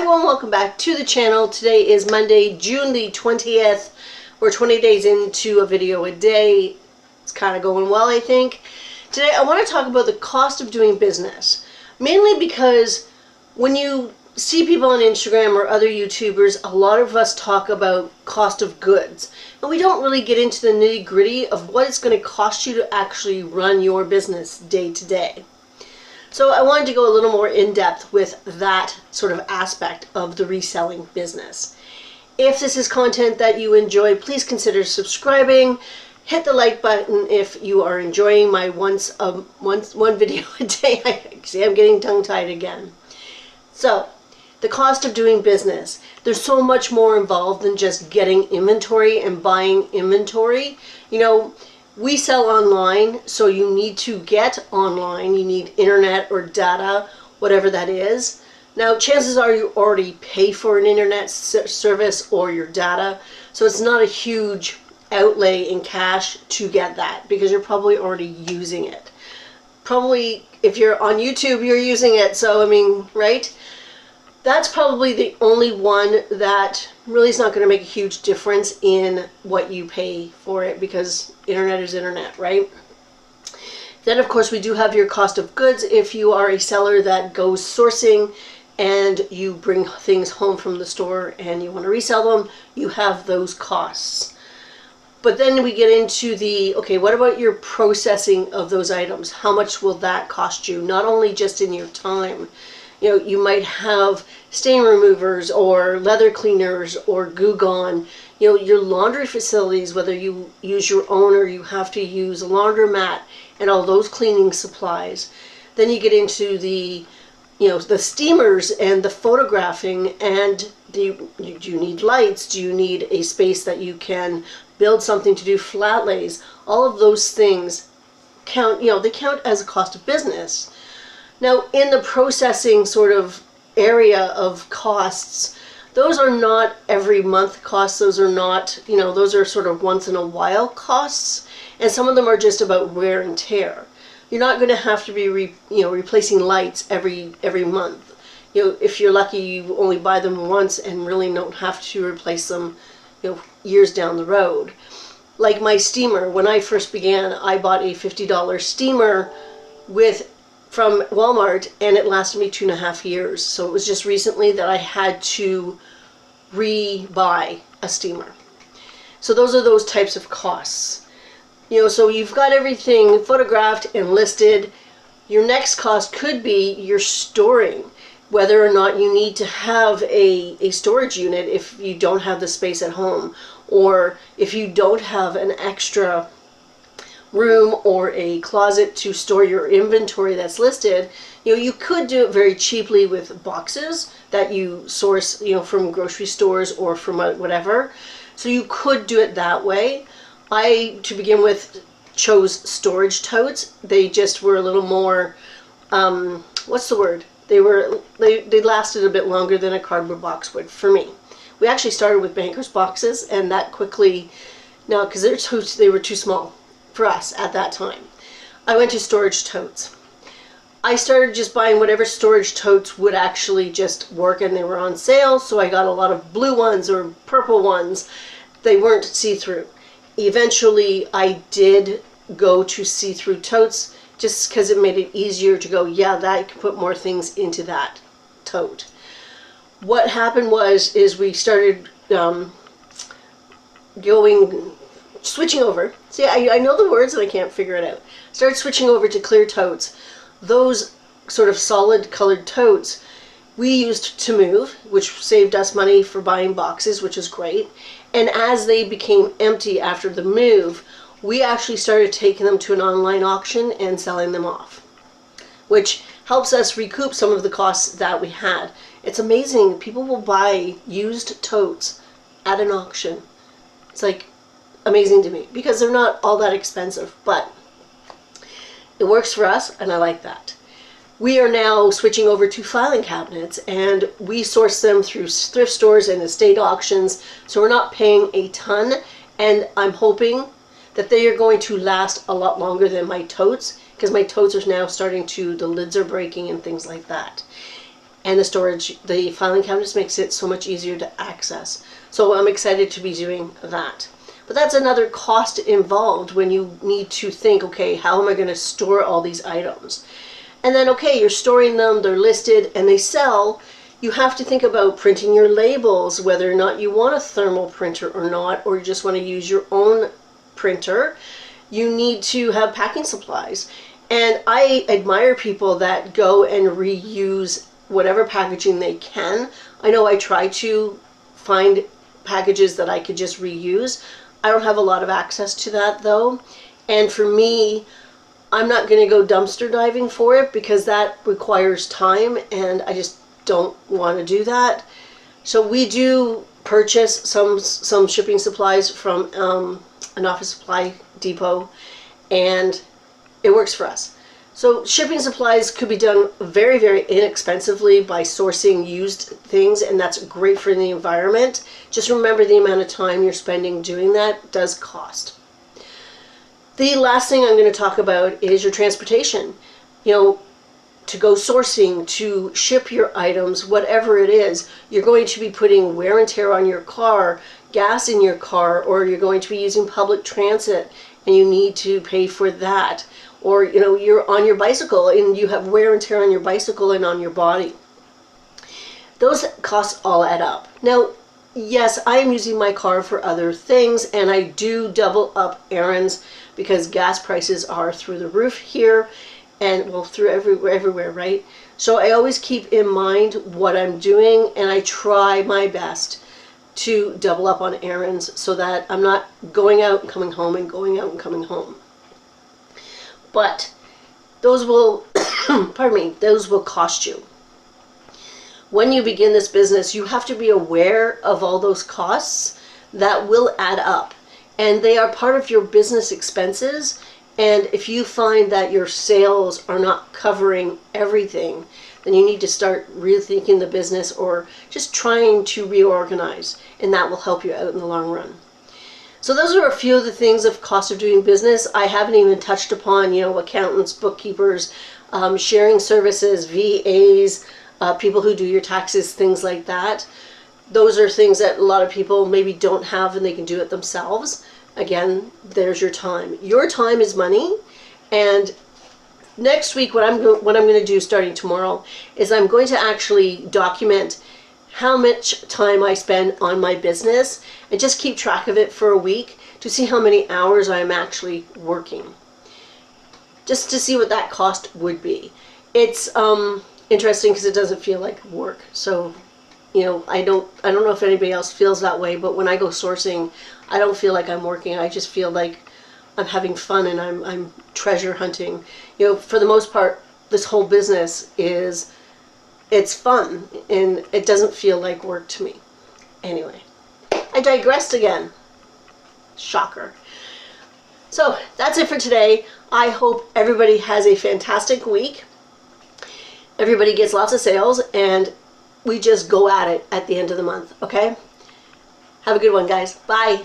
everyone, welcome back to the channel. Today is Monday, June the 20th. We're 20 days into a video a day. It's kind of going well, I think. Today I want to talk about the cost of doing business. Mainly because when you see people on Instagram or other YouTubers, a lot of us talk about cost of goods. And we don't really get into the nitty-gritty of what it's going to cost you to actually run your business day to day. So I wanted to go a little more in depth with that sort of aspect of the reselling business. If this is content that you enjoy, please consider subscribing. Hit the like button if you are enjoying my one video a day. See, I'm getting tongue-tied again. So, the cost of doing business. There's so much more involved than just getting inventory and buying inventory. You know, we sell online, so you need to get online. You need internet or data, whatever that is. Now, chances are you already pay for an internet service or your data, so it's not a huge outlay in cash to get that because you're probably already using it. Probably, if you're on YouTube, you're using it, so I mean, right? That's probably the only one that really is not going to make a huge difference in what you pay for it because internet is internet, right? Then, of course, we do have your cost of goods. If you are a seller that goes sourcing and you bring things home from the store and you want to resell them, you have those costs. But then we get into the, okay, what about your processing of those items? How much will that cost you? Not only just in your time. You know, you might have stain removers or leather cleaners or Goo Gone. You know, your laundry facilities, whether you use your own or you have to use a laundromat and all those cleaning supplies. Then you get into the, you know, the steamers and the photographing and do you need lights? Do you need a space that you can build something to do flat lays? All of those things count, you know, they count as a cost of business. Now, in the processing sort of area of costs, those are not every month costs. Those are not, you know, those are sort of once in a while costs. And some of them are just about wear and tear. You're not going to have to be, replacing lights every month. You know, if you're lucky, you only buy them once and really don't have to replace them, you know, years down the road. Like my steamer, when I first began, I bought a $50 steamer from Walmart, and it lasted me 2.5 years. So it was just recently that I had to re-buy a steamer. So those are those types of costs. You know, so you've got everything photographed and listed. Your next cost could be your storing, whether or not you need to have a storage unit if you don't have the space at home, or if you don't have an extra room or a closet to store your inventory that's listed. You know, you could do it very cheaply with boxes that you source, you know, from grocery stores or from whatever. So you could do it that way. I, to begin with, chose storage totes. They just were a little more, what's the word? They lasted a bit longer than a cardboard box would for me. We actually started with banker's boxes, and that quickly, no, because they were too small for us at that time. I went to storage totes. I started just buying whatever storage totes would actually just work, and they were on sale, so I got a lot of blue ones or purple ones. They weren't see-through. Eventually, I did go to see-through totes just because it made it easier to go, yeah, that I can put more things into that tote. What happened is we started switching over. See, I know the words and I can't figure it out. Started switching over to clear totes. Those sort of solid colored totes we used to move, which saved us money for buying boxes, which is great. And as they became empty after the move, we actually started taking them to an online auction and selling them off, which helps us recoup some of the costs that we had. It's amazing. People will buy used totes at an auction. It's like amazing to me because they're not all that expensive, but it works for us and I like that. We are now switching over to filing cabinets, and we source them through thrift stores and estate auctions, so we're not paying a ton, and I'm hoping that they are going to last a lot longer than my totes, because my totes are now starting to, the lids are breaking and things like that. and the storage, the filing cabinets makes it so much easier to access. So I'm excited to be doing that. But that's another cost involved when you need to think, okay, how am I going to store all these items? And then, okay, you're storing them, they're listed, and they sell. You have to think about printing your labels, whether or not you want a thermal printer or not, or you just want to use your own printer. You need to have packing supplies. And I admire people that go and reuse whatever packaging they can. I know I try to find packages that I could just reuse. I don't have a lot of access to that though. And for me, I'm not going to go dumpster diving for it because that requires time and I just don't want to do that. So we do purchase some shipping supplies from an office supply depot, and it works for us. So shipping supplies could be done very, very inexpensively by sourcing used things, and that's great for the environment. Just remember the amount of time you're spending doing that does cost. The last thing I'm going to talk about is your transportation. You know, to go sourcing, to ship your items, whatever it is, you're going to be putting wear and tear on your car, gas in your car, or you're going to be using public transit and you need to pay for that. Or, you know, you're on your bicycle and you have wear and tear on your bicycle and on your body. Those costs all add up. Now, yes, I am using my car for other things, and I do double up errands because gas prices are through the roof here, and well, through everywhere, right? So I always keep in mind what I'm doing, and I try my best to double up on errands so that I'm not going out and coming home and going out and coming home. But those will, pardon me, those will cost you. When you begin this business, you have to be aware of all those costs that will add up, and they are part of your business expenses. And if you find that your sales are not covering everything, then you need to start rethinking the business or just trying to reorganize, and that will help you out in the long run. So those are a few of the things of cost of doing business. I haven't even touched upon, you know, accountants, bookkeepers, sharing services, VAs, people who do your taxes, things like that. Those are things that a lot of people maybe don't have and they can do it themselves. Again, there's your time. Your time is money. And next week, what I'm going to do starting tomorrow is I'm going to actually document how much time I spend on my business and just keep track of it for a week to see how many hours I'm actually working. Just to see what that cost would be. It's interesting because it doesn't feel like work. So, you know, I don't know if anybody else feels that way, but when I go sourcing, I don't feel like I'm working. I just feel like I'm having fun and I'm treasure hunting. You know, for the most part, this whole business it's fun and it doesn't feel like work to me. Anyway, I digressed again. Shocker. So that's it for today. I hope everybody has a fantastic week. Everybody gets lots of sales and we just go at it at the end of the month, okay? Have a good one, guys. Bye.